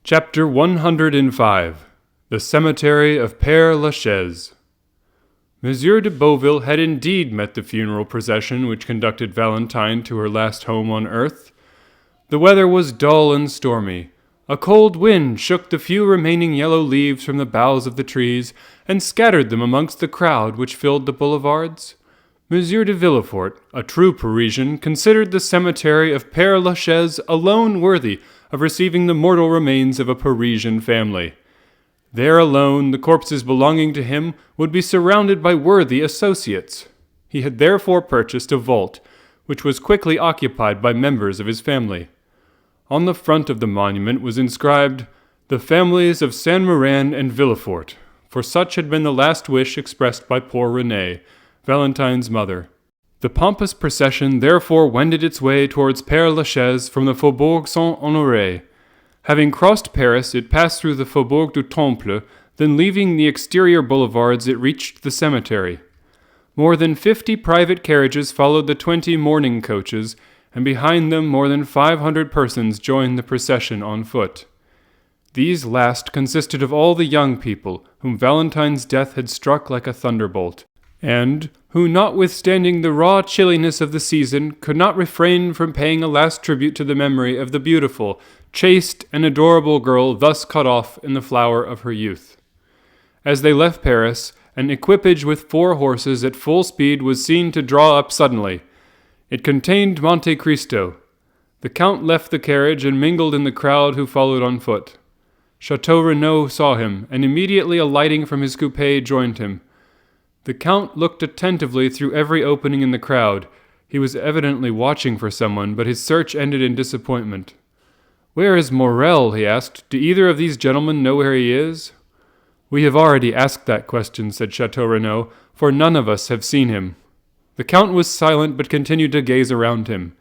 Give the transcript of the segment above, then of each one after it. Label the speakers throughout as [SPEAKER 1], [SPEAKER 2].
[SPEAKER 1] Chapter 105 The Cemetery of Pere Lachaise. Monsieur de Beauville had indeed met the funeral procession which conducted Valentine to her last home on earth. The weather was dull and stormy. A cold wind shook the few remaining yellow leaves from the boughs of the trees, and scattered them amongst the crowd which filled the boulevards. Monsieur de Villefort, a true Parisian, considered the cemetery of Pere Lachaise alone worthy of receiving the mortal remains of a Parisian family. There alone the corpses belonging to him would be surrounded by worthy associates. He had therefore purchased a vault, which was quickly occupied by members of his family. On the front of the monument was inscribed, "The families of Saint-Méran and Villefort," for such had been the last wish expressed by poor Renée, Valentine's mother. The pompous procession therefore wended its way towards Pere Lachaise from the Faubourg Saint-Honoré. Having crossed Paris, it passed through the Faubourg du Temple, then leaving the exterior boulevards it reached the cemetery. More than 50 private carriages followed the 20 mourning coaches, and behind them more than 500 persons joined the procession on foot. These last consisted of all the young people whom Valentine's death had struck like a thunderbolt, and who, notwithstanding the raw chilliness of the season, could not refrain from paying a last tribute to the memory of the beautiful, chaste, and adorable girl thus cut off in the flower of her youth. As they left Paris, an equipage with 4 horses at full speed was seen to draw up suddenly. It contained Monte Cristo. The Count left the carriage and mingled in the crowd who followed on foot. Chateau Renaud saw him, and immediately alighting from his coupé joined him. The Count looked attentively through every opening in the crowd. He was evidently watching for someone, but his search ended in disappointment. "Where is Morel?" he asked. "Do either of these gentlemen know where he is?" "We have already asked that question," said Chateau Renaud, "for none of us have seen him." The Count was silent, but continued to gaze around him.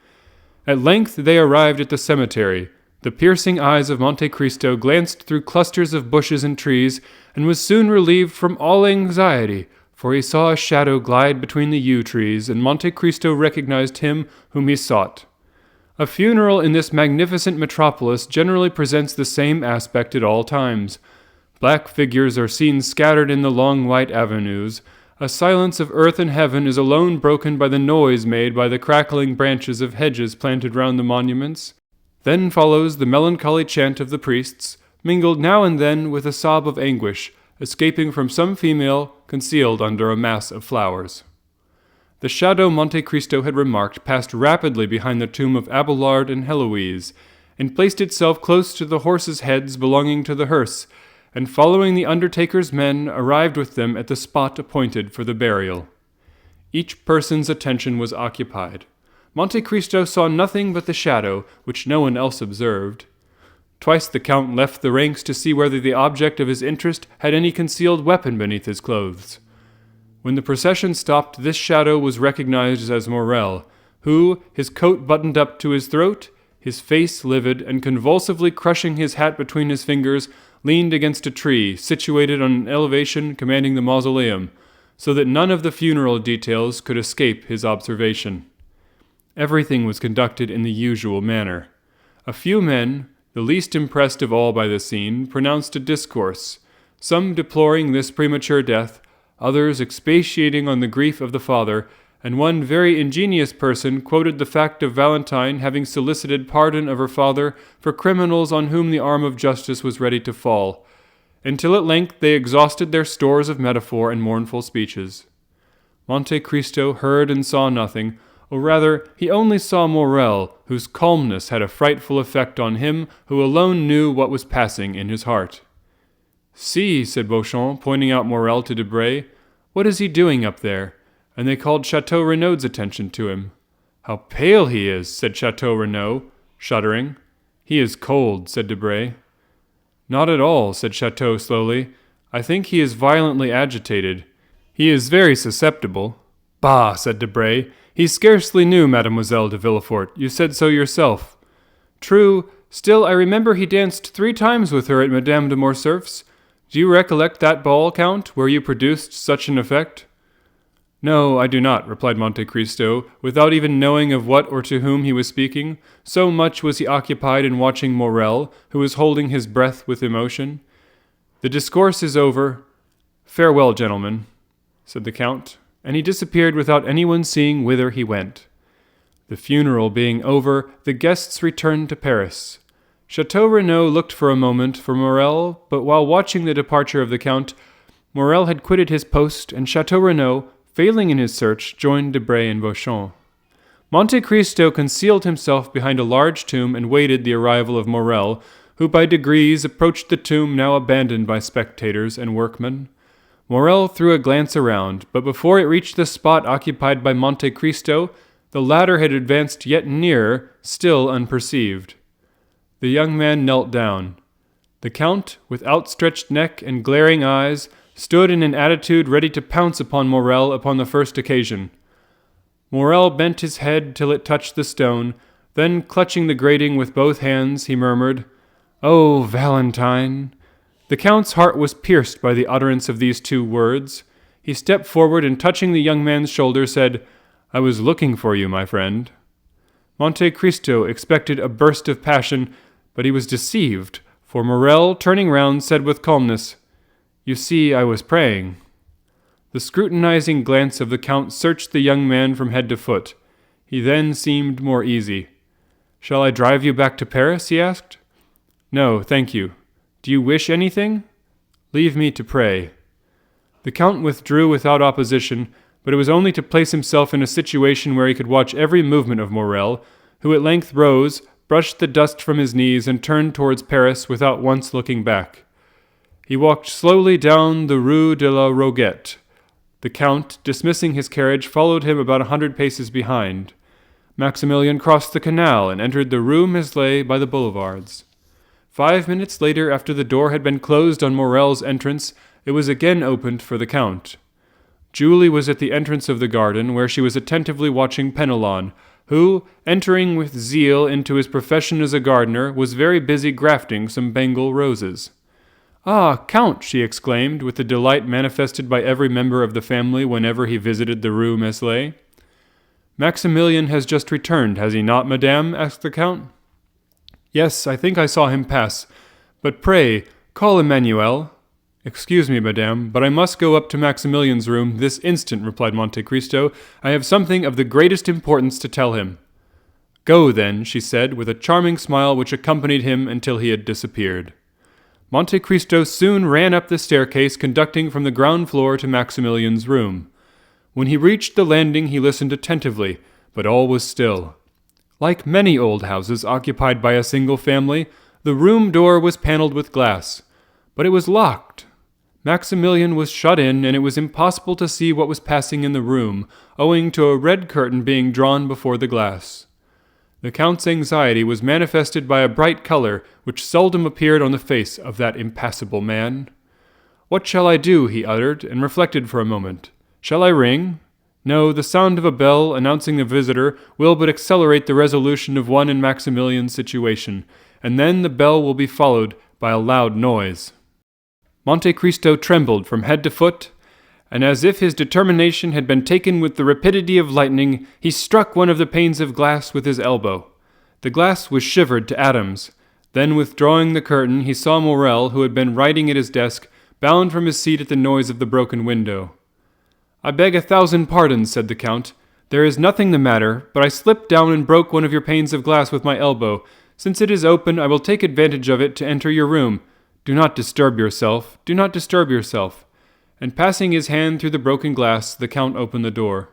[SPEAKER 1] At length they arrived at the cemetery. The piercing eyes of Monte Cristo glanced through clusters of bushes and trees, and was soon relieved from all anxiety, for he saw a shadow glide between the yew trees, and Monte Cristo recognized him whom he sought. A funeral in this magnificent metropolis generally presents the same aspect at all times. Black figures are seen scattered in the long white avenues. A silence of earth and heaven is alone broken by the noise made by the crackling branches of hedges planted round the monuments. Then follows the melancholy chant of the priests, mingled now and then with a sob of anguish, escaping from some female concealed under a mass of flowers. The shadow Monte Cristo had remarked passed rapidly behind the tomb of Abelard and Heloise, and placed itself close to the horses' heads belonging to the hearse, and following the undertaker's men, arrived with them at the spot appointed for the burial. Each person's attention was occupied. Monte Cristo saw nothing but the shadow, which no one else observed. Twice the Count left the ranks to see whether the object of his interest had any concealed weapon beneath his clothes. When the procession stopped, this shadow was recognized as Morel, who, his coat buttoned up to his throat, his face livid, and convulsively crushing his hat between his fingers, leaned against a tree, situated on an elevation commanding the mausoleum, so that none of the funeral details could escape his observation. Everything was conducted in the usual manner. A few men, the least impressed of all by the scene, pronounced a discourse, some deploring this premature death, others expatiating on the grief of the father, and one very ingenious person quoted the fact of Valentine having solicited pardon of her father for criminals on whom the arm of justice was ready to fall, until at length they exhausted their stores of metaphor and mournful speeches. Monte Cristo heard and saw nothing, or rather, he only saw Morel, whose calmness had a frightful effect on him who alone knew what was passing in his heart. "See," said Beauchamp, pointing out Morel to Debray, "what is he doing up there?" And they called Chateau Renaud's attention to him. "How pale he is," said Chateau Renaud, shuddering. "He is cold," said Debray. "Not at all," said Chateau slowly. "I think he is violently agitated. He is very susceptible." "Bah," said Debray. "He scarcely knew Mademoiselle de Villefort. You said so yourself." "True. Still, I remember he danced 3 times with her at Madame de Morcerf's. Do you recollect that ball, Count, where you produced such an effect?" "No, I do not," replied Monte Cristo, without even knowing of what or to whom he was speaking. So much was he occupied in watching Morrel, who was holding his breath with emotion. "The discourse is over. Farewell, gentlemen," said the Count, and he disappeared without anyone seeing whither he went. The funeral being over, the guests returned to Paris. Chateau Renaud looked for a moment for Morrel, but while watching the departure of the Count, Morrel had quitted his post, and Chateau Renaud, failing in his search, joined Debray and Beauchamp. Monte Cristo concealed himself behind a large tomb and waited the arrival of Morrel, who by degrees approached the tomb now abandoned by spectators and workmen. Morrel threw a glance around, but before it reached the spot occupied by Monte Cristo, the latter had advanced yet nearer, still unperceived. The young man knelt down. The Count, with outstretched neck and glaring eyes, stood in an attitude ready to pounce upon Morrel upon the first occasion. Morrel bent his head till it touched the stone, then clutching the grating with both hands, he murmured, "Oh, Valentine!" The Count's heart was pierced by the utterance of these two words. He stepped forward and touching the young man's shoulder said, "I was looking for you, my friend." Monte Cristo expected a burst of passion, but he was deceived, for Morrel, turning round, said with calmness, "You see, I was praying." The scrutinizing glance of the Count searched the young man from head to foot. He then seemed more easy. "Shall I drive you back to Paris?" he asked. "No, thank you. Do you wish anything?" "Leave me to pray." The Count withdrew without opposition, but it was only to place himself in a situation where he could watch every movement of Morrel, who at length rose, brushed the dust from his knees, and turned towards Paris without once looking back. He walked slowly down the Rue de la Roquette. The Count, dismissing his carriage, followed him about 100 paces behind. Maximilian crossed the canal and entered the Rue Meslay by the boulevards. 5 minutes later, after the door had been closed on Morrel's entrance, it was again opened for the Count. Julie was at the entrance of the garden, where she was attentively watching Penelon, who, entering with zeal into his profession as a gardener, was very busy grafting some Bengal roses. "Ah, Count!" she exclaimed, with the delight manifested by every member of the family whenever he visited the Rue Meslay. "Maximilian has just returned, has he not, madame?" asked the Count. "Yes, I think I saw him pass. But pray, call Emmanuel." "Excuse me, madame, but I must go up to Maximilian's room this instant," replied Monte Cristo. "I have something of the greatest importance to tell him." "Go, then," she said, with a charming smile which accompanied him until he had disappeared. Monte Cristo soon ran up the staircase conducting from the ground floor to Maximilian's room. When he reached the landing he listened attentively, but all was still. Like many old houses occupied by a single family, the room door was paneled with glass, but it was locked. Maximilian was shut in, and it was impossible to see what was passing in the room, owing to a red curtain being drawn before the glass. The Count's anxiety was manifested by a bright color which seldom appeared on the face of that impassible man. "What shall I do?" he uttered, and reflected for a moment. "Shall I ring? No, the sound of a bell announcing the visitor will but accelerate the resolution of one in Maximilian's situation, and then the bell will be followed by a loud noise." Monte Cristo trembled from head to foot, and as if his determination had been taken with the rapidity of lightning, he struck one of the panes of glass with his elbow. The glass was shivered to atoms. Then, withdrawing the curtain, he saw Morrel, who had been writing at his desk, bound from his seat at the noise of the broken window. "I beg 1,000 pardons," said the Count. "There is nothing the matter, but I slipped down and broke one of your panes of glass with my elbow. Since it is open, I will take advantage of it to enter your room. Do not disturb yourself. Do not disturb yourself." And passing his hand through the broken glass, the Count opened the door.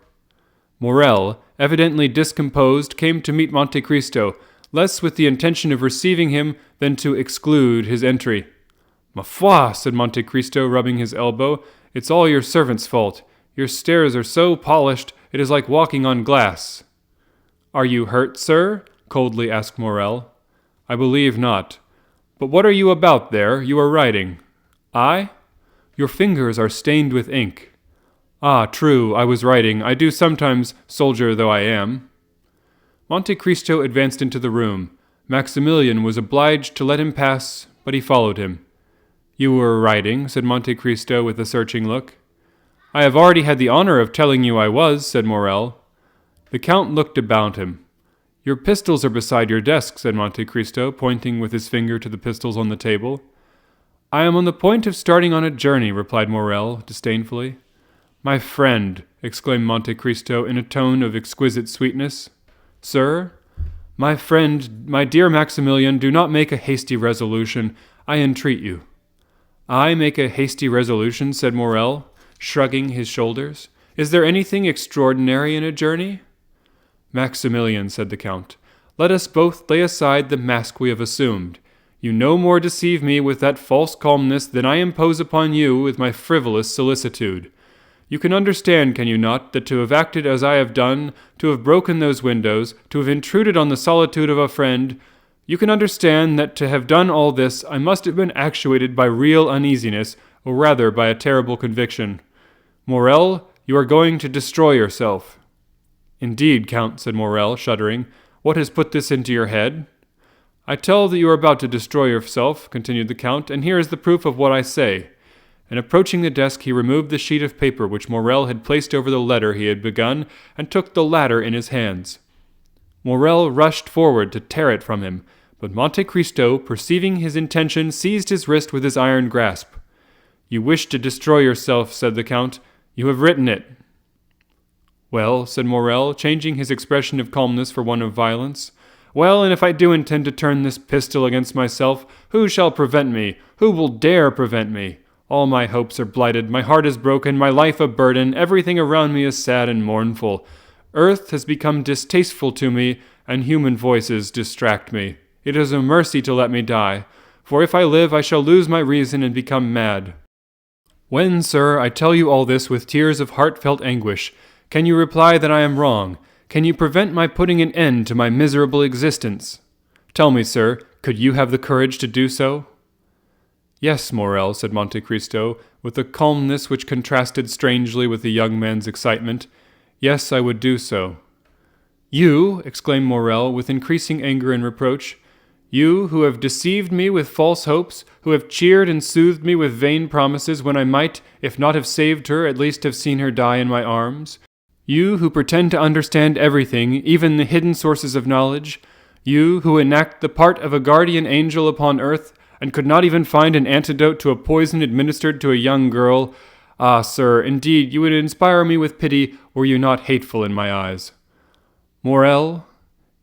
[SPEAKER 1] Morrel, evidently discomposed, came to meet Monte Cristo, less with the intention of receiving him than to exclude his entry. "Ma foi," said Monte Cristo, rubbing his elbow, "it's all your servant's fault. Your stairs are so polished, it is like walking on glass." "Are you hurt, sir?" coldly asked Morrel. "I believe not. But what are you about there? You are writing." "I? Your fingers are stained with ink." "Ah, true, I was writing. I do sometimes, soldier though I am." Monte Cristo advanced into the room. Maximilian was obliged to let him pass, but he followed him. "You were writing," said Monte Cristo with a searching look. I have already had the honor of telling you I was, said Morrel. The Count looked about him. Your pistols are beside your desk, said Monte Cristo, pointing with his finger to the pistols on the table. I am on the point of starting on a journey, replied Morrel disdainfully. My friend, exclaimed Monte Cristo in a tone of exquisite sweetness. Sir? My friend, my dear Maximilian, do not make a hasty resolution, I entreat you. I make a hasty resolution, said Morrel, shrugging his shoulders. Is there anything extraordinary in a journey? Maximilian, said the Count, let us both lay aside the mask we have assumed. You no more deceive me with that false calmness than I impose upon you with my frivolous solicitude. You can understand, can you not, that to have acted as I have done, to have broken those windows, to have intruded on the solitude of a friend, you can understand that to have done all this I must have been actuated by real uneasiness, or rather by a terrible conviction. Morrel, you are going to destroy yourself. Indeed, Count, said Morrel, shuddering, what has put this into your head? I tell that you are about to destroy yourself, continued the Count, and here is the proof of what I say. And approaching the desk, he removed the sheet of paper which Morrel had placed over the letter he had begun, and took the latter in his hands. Morrel rushed forward to tear it from him, but Monte Cristo, perceiving his intention, seized his wrist with his iron grasp. You wish to destroy yourself, said the Count. You have written it. Well, said Morrel, changing his expression of calmness for one of violence. Well, and if I do intend to turn this pistol against myself, who shall prevent me? Who will dare prevent me? All my hopes are blighted, my heart is broken, my life a burden, everything around me is sad and mournful. Earth has become distasteful to me, and human voices distract me. It is a mercy to let me die, for if I live I shall lose my reason and become mad. When, sir, I tell you all this with tears of heartfelt anguish, can you reply that I am wrong? Can you prevent my putting an end to my miserable existence? Tell me, sir, could you have the courage to do so? Yes, Morrel, said Monte Cristo, with a calmness which contrasted strangely with the young man's excitement. Yes, I would do so. You, exclaimed Morrel, with increasing anger and reproach, you who have deceived me with false hopes, who have cheered and soothed me with vain promises when I might, if not have saved her, at least have seen her die in my arms. You who pretend to understand everything, even the hidden sources of knowledge. You who enact the part of a guardian angel upon earth, and could not even find an antidote to a poison administered to a young girl. Ah, sir, indeed, you would inspire me with pity were you not hateful in my eyes. Morrel?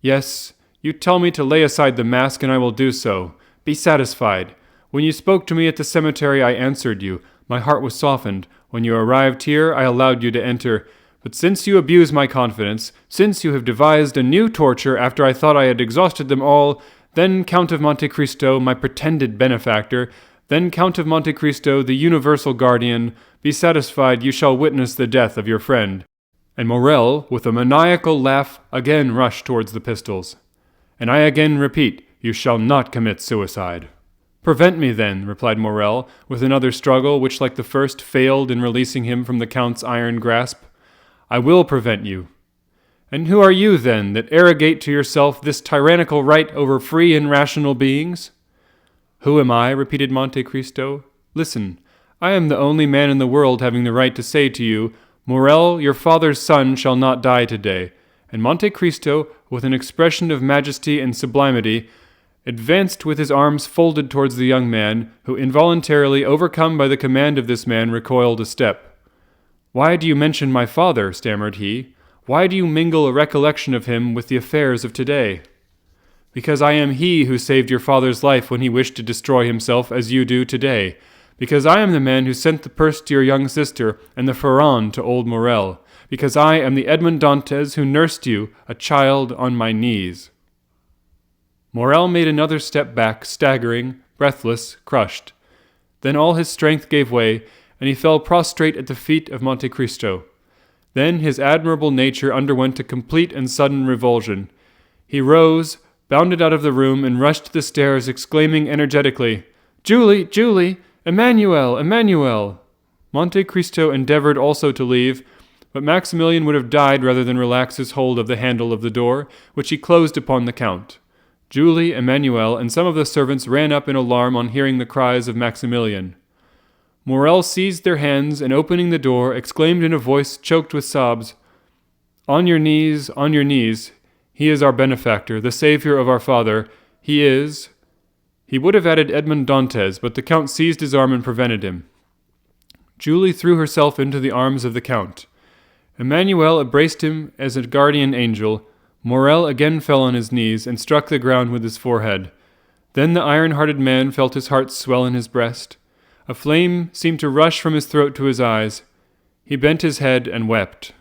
[SPEAKER 1] Yes, you tell me to lay aside the mask, and I will do so. Be satisfied. When you spoke to me at the cemetery, I answered you. My heart was softened. When you arrived here, I allowed you to enter. But since you abuse my confidence, since you have devised a new torture after I thought I had exhausted them all, then, Count of Monte Cristo, my pretended benefactor, then, Count of Monte Cristo, the universal guardian, be satisfied you shall witness the death of your friend. And Morrel, with a maniacal laugh, again rushed towards the pistols. And I again repeat, you shall not commit suicide. Prevent me, then, replied Morrel, with another struggle which, like the first, failed in releasing him from the Count's iron grasp. I will prevent you. And who are you, then, that arrogate to yourself this tyrannical right over free and rational beings? Who am I? Repeated Monte Cristo. Listen, I am the only man in the world having the right to say to you, Morrel, your father's son shall not die today. And Monte Cristo, with an expression of majesty and sublimity, advanced with his arms folded towards the young man, who involuntarily, overcome by the command of this man, recoiled a step. Why do you mention my father? Stammered he. Why do you mingle a recollection of him with the affairs of today? Because I am he who saved your father's life when he wished to destroy himself as you do today. Because I am the man who sent the purse to your young sister and the Pharaon to old Morrel. Because I am the Edmond Dantès who nursed you, a child, on my knees. Morrel made another step back, staggering, breathless, crushed. Then all his strength gave way, and he fell prostrate at the feet of Monte Cristo. Then his admirable nature underwent a complete and sudden revulsion. He rose, bounded out of the room, and rushed to the stairs, exclaiming energetically, "Julie, Julie! Emmanuel, Emmanuel!" Monte Cristo endeavored also to leave, but Maximilian would have died rather than relax his hold of the handle of the door, which he closed upon the Count. Julie, Emmanuel, and some of the servants ran up in alarm on hearing the cries of Maximilian. Morrel seized their hands, and opening the door, exclaimed in a voice choked with sobs, on your knees, on your knees. He is our benefactor, the Savior of our Father. He is—" He would have added Edmond Dantes, but the Count seized his arm and prevented him. Julie threw herself into the arms of the Count. Emmanuel embraced him as a guardian angel. Morrel again fell on his knees and struck the ground with his forehead. Then the iron-hearted man felt his heart swell in his breast. A flame seemed to rush from his throat to his eyes. He bent his head and wept.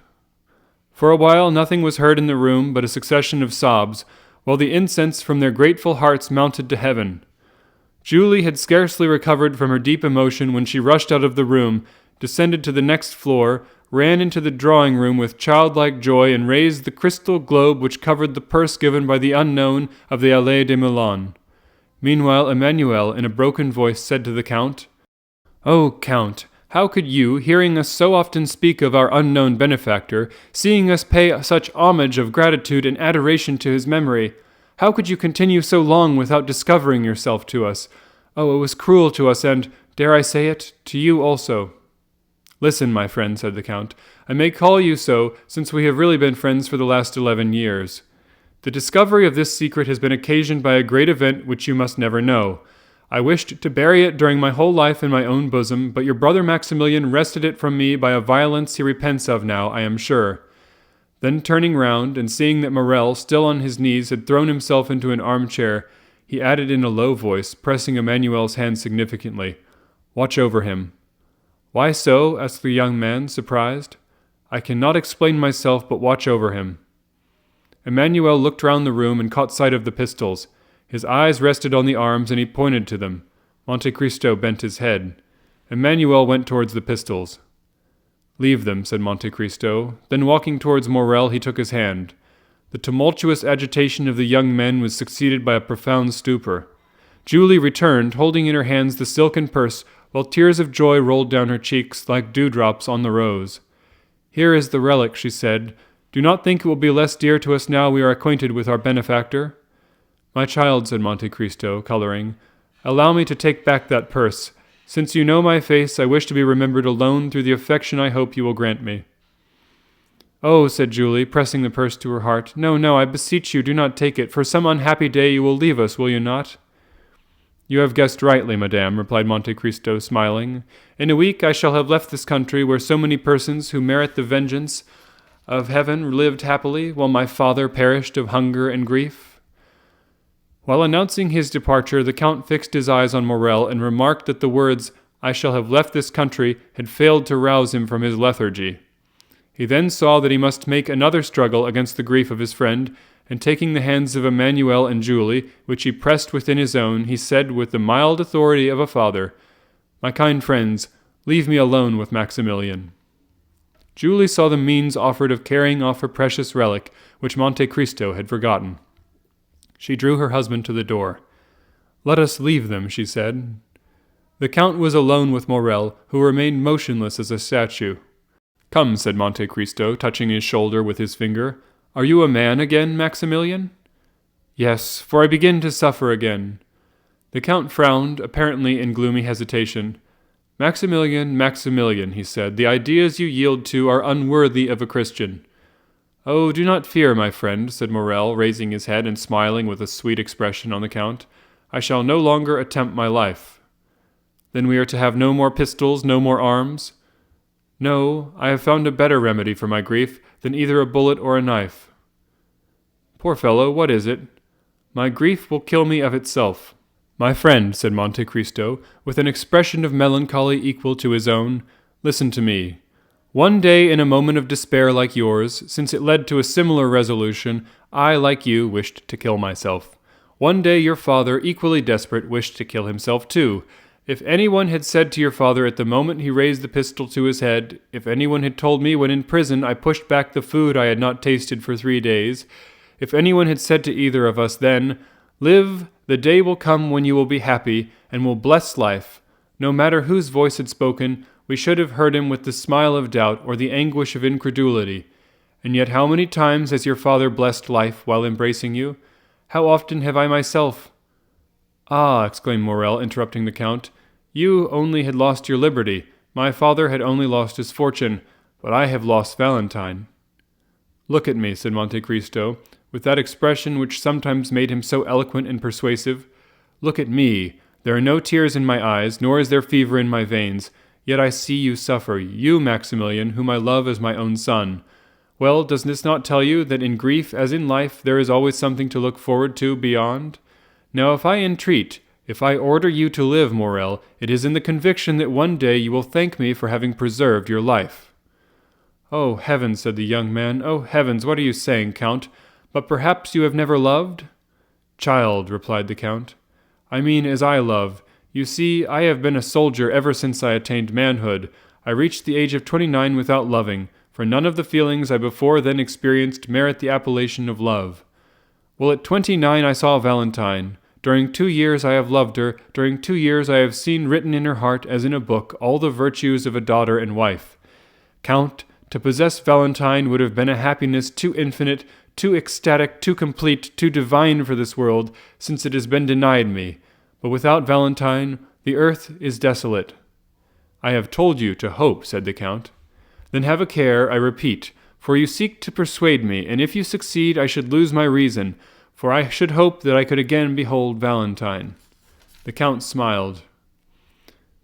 [SPEAKER 1] For a while nothing was heard in the room but a succession of sobs, while the incense from their grateful hearts mounted to heaven. Julie had scarcely recovered from her deep emotion when she rushed out of the room, descended to the next floor, ran into the drawing-room with childlike joy, and raised the crystal globe which covered the purse given by the unknown of the Allée de Milan. Meanwhile Emmanuel, in a broken voice, said to the Count, "Oh, Count, how could you, hearing us so often speak of our unknown benefactor, seeing us pay such homage of gratitude and adoration to his memory, how could you continue so long without discovering yourself to us? Oh, it was cruel to us and, dare I say it, to you also." "Listen, my friend," said the Count. "I may call you so, since we have really been friends for the last 11 years. The discovery of this secret has been occasioned by a great event which you must never know. I wished to bury it during my whole life in my own bosom, but your brother Maximilian wrested it from me by a violence he repents of now, I am sure." Then turning round, and seeing that Morrel, still on his knees, had thrown himself into an armchair, he added in a low voice, pressing Emmanuel's hand significantly, "Watch over him." "Why so?" asked the young man, surprised. "I cannot explain myself, but watch over him." Emmanuel looked round the room and caught sight of the pistols. His eyes rested on the arms, and he pointed to them. Monte Cristo bent his head. Emmanuel went towards the pistols. "Leave them," said Monte Cristo. Then walking towards Morrel, he took his hand. The tumultuous agitation of the young men was succeeded by a profound stupor. Julie returned, holding in her hands the silken purse, while tears of joy rolled down her cheeks like dewdrops on the rose. "Here is the relic," she said. "Do not think it will be less dear to us now we are acquainted with our benefactor." "My child," said Monte Cristo, coloring, "allow me to take back that purse. Since you know my face, I wish to be remembered alone through the affection I hope you will grant me." "Oh," said Julie, pressing the purse to her heart, "no, no, I beseech you, do not take it. For some unhappy day you will leave us, will you not?" "You have guessed rightly, madame," replied Monte Cristo, smiling. "In a week I shall have left this country where so many persons who merit the vengeance of heaven lived happily, while my father perished of hunger and grief." While announcing his departure, the Count fixed his eyes on Morrel and remarked that the words, "I shall have left this country," had failed to rouse him from his lethargy. He then saw that he must make another struggle against the grief of his friend, and taking the hands of Emmanuel and Julie, which he pressed within his own, he said with the mild authority of a father, "My kind friends, leave me alone with Maximilian." Julie saw the means offered of carrying off her precious relic, which Monte Cristo had forgotten. She drew her husband to the door. "Let us leave them," she said. The Count was alone with Morrel, who remained motionless as a statue. "Come," said Monte Cristo, touching his shoulder with his finger. "Are you a man again, Maximilian?" "Yes, for I begin to suffer again." The Count frowned, apparently in gloomy hesitation. "Maximilian, Maximilian," he said, "the ideas you yield to are unworthy of a Christian." "Oh, do not fear, my friend," said Morrel, raising his head and smiling with a sweet expression on the Count. "I shall no longer attempt my life." "Then we are to have no more pistols, no more arms?" "No, I have found a better remedy for my grief than either a bullet or a knife." "Poor fellow, what is it?" "My grief will kill me of itself." "My friend," said Monte Cristo, with an expression of melancholy equal to his own, "listen to me. One day, in a moment of despair like yours, since it led to a similar resolution, I, like you, wished to kill myself. One day your father, equally desperate, wished to kill himself too. If anyone had said to your father at the moment he raised the pistol to his head, if anyone had told me when in prison I pushed back the food I had not tasted for 3 days, if anyone had said to either of us then, 'Live, the day will come when you will be happy, and will bless life,' no matter whose voice had spoken, we should have heard him with the smile of doubt or the anguish of incredulity. And yet how many times has your father blessed life while embracing you? How often have I myself—" "Ah," exclaimed Morrel, interrupting the Count, You only had lost your liberty, my father had only lost his fortune, but I have lost Valentine." "Look at me," said Monte Cristo, with that expression which sometimes made him so eloquent and persuasive. "Look at me. There are no tears in my eyes, nor is there fever in my veins, yet I see you suffer, you, Maximilian, whom I love as my own son. Well, does this not tell you that in grief as in life there is always something to look forward to beyond? Now if I entreat, if I order you to live, Morrel, it is in the conviction that one day you will thank me for having preserved your life." "Oh, heavens," said the young man, "oh, heavens, what are you saying, Count? But perhaps you have never loved?" "Child," replied the Count, "I mean as I love. You see, I have been a soldier ever since I attained manhood. I reached the age of 29 without loving, for none of the feelings I before then experienced merit the appellation of love. Well, at 29 I saw Valentine. During 2 years I have loved her. During 2 years I have seen written in her heart, as in a book, all the virtues of a daughter and wife. Count, to possess Valentine would have been a happiness too infinite, too ecstatic, too complete, too divine for this world, since it has been denied me. But without Valentine, the earth is desolate." "I have told you to hope," said the Count. "Then have a care, I repeat, for you seek to persuade me, and if you succeed I should lose my reason, for I should hope that I could again behold Valentine." The Count smiled.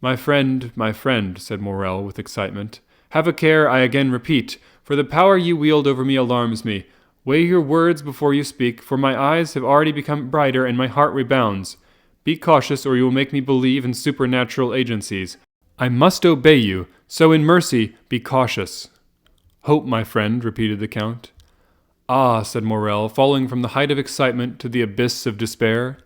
[SPEAKER 1] my friend," said Morrel with excitement. "Have a care, I again repeat, for the power you wield over me alarms me. Weigh your words before you speak, for my eyes have already become brighter and my heart rebounds. Be cautious, or you will make me believe in supernatural agencies. I must obey you, so in mercy be cautious." "Hope, my friend," repeated the Count. "Ah," said Morrel, falling from the height of excitement to the abyss of despair.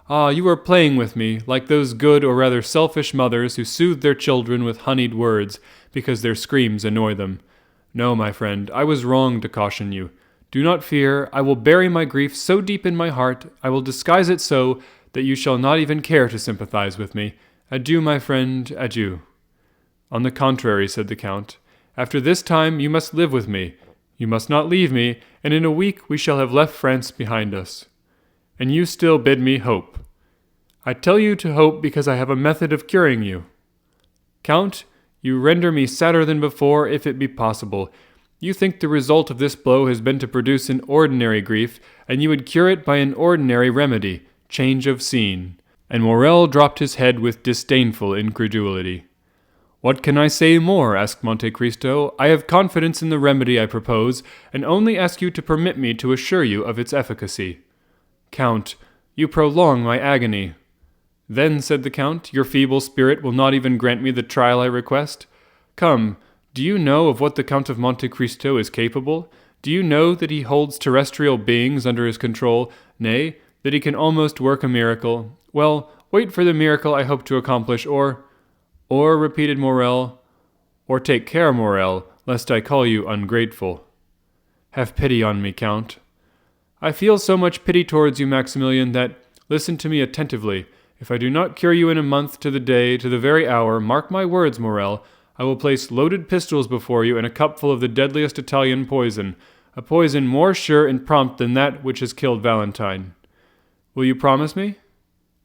[SPEAKER 1] "Ah, you are playing with me, like those good or rather selfish mothers who soothe their children with honeyed words, because their screams annoy them. No, my friend, I was wrong to caution you. Do not fear, I will bury my grief so deep in my heart, I will disguise it so, that you shall not even care to sympathize with me. Adieu, my friend, adieu." "On the contrary," said the Count, "after this time you must live with me. You must not leave me, and in a week we shall have left France behind us. And you still bid me hope. I tell you to hope because I have a method of curing you. Count, you render me sadder than before, if it be possible. You think the result of this blow has been to produce an ordinary grief, and you would cure it by an ordinary remedy, change of scene." And Morrel dropped his head with disdainful incredulity. "What can I say more?" asked Monte Cristo. "I have confidence in the remedy I propose, and only ask you to permit me to assure you of its efficacy." "Count, you prolong my agony." "Then," said the Count, "your feeble spirit will not even grant me the trial I request? Come, do you know of what the Count of Monte Cristo is capable? Do you know that he holds terrestrial beings under his control, nay, that he can almost work a miracle? Well, wait for the miracle I hope to accomplish, or, repeated Morrel, "or take care, Morrel, lest I call you ungrateful." "Have pity on me, Count." "I feel so much pity towards you, Maximilian, that, listen to me attentively, if I do not cure you in a month to the day, to the very hour, mark my words, Morrel, I will place loaded pistols before you and a cupful of the deadliest Italian poison, a poison more sure and prompt than that which has killed Valentine. Will you promise me?"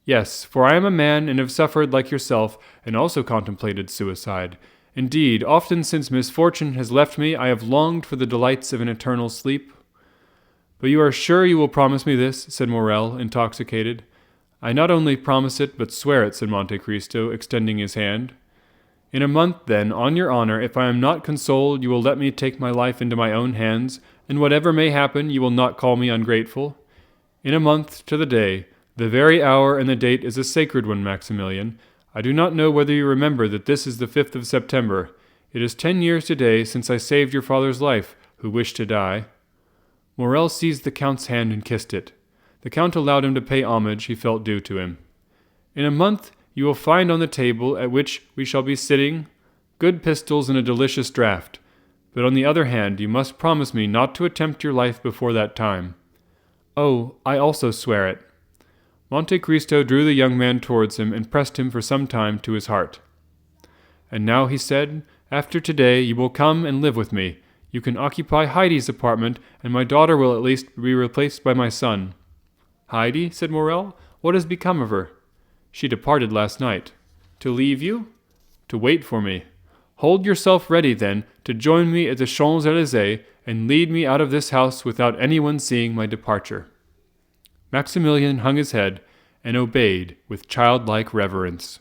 [SPEAKER 1] "Yes, for I am a man and have suffered like yourself, and also contemplated suicide. Indeed, often since misfortune has left me, I have longed for the delights of an eternal sleep." "But you are sure you will promise me this?" said Morrel, intoxicated. "I not only promise it, but swear it," said Monte Cristo, extending his hand. "In a month, then, on your honor, if I am not consoled, you will let me take my life into my own hands, and whatever may happen, you will not call me ungrateful? In a month to the day. The very hour and the date is a sacred one, Maximilian. I do not know whether you remember that this is the 5th of September. It is 10 years today since I saved your father's life, who wished to die." Morrel seized the Count's hand and kissed it. The Count allowed him to pay homage he felt due to him. "In a month you will find on the table at which we shall be sitting good pistols and a delicious draught. But on the other hand, you must promise me not to attempt your life before that time." "Oh, I also swear it." Monte Cristo drew the young man towards him and pressed him for some time to his heart. "And now," he said, "after today you will come and live with me. You can occupy Heidi's apartment, and my daughter will at least be replaced by my son." "Heidi?" said Morrel. "What has become of her?" "She departed last night." To leave you? To wait for me. Hold yourself ready, then, to join me at the Champs-Élysées and lead me out of this house without anyone seeing my departure." Maximilian hung his head and obeyed with childlike reverence.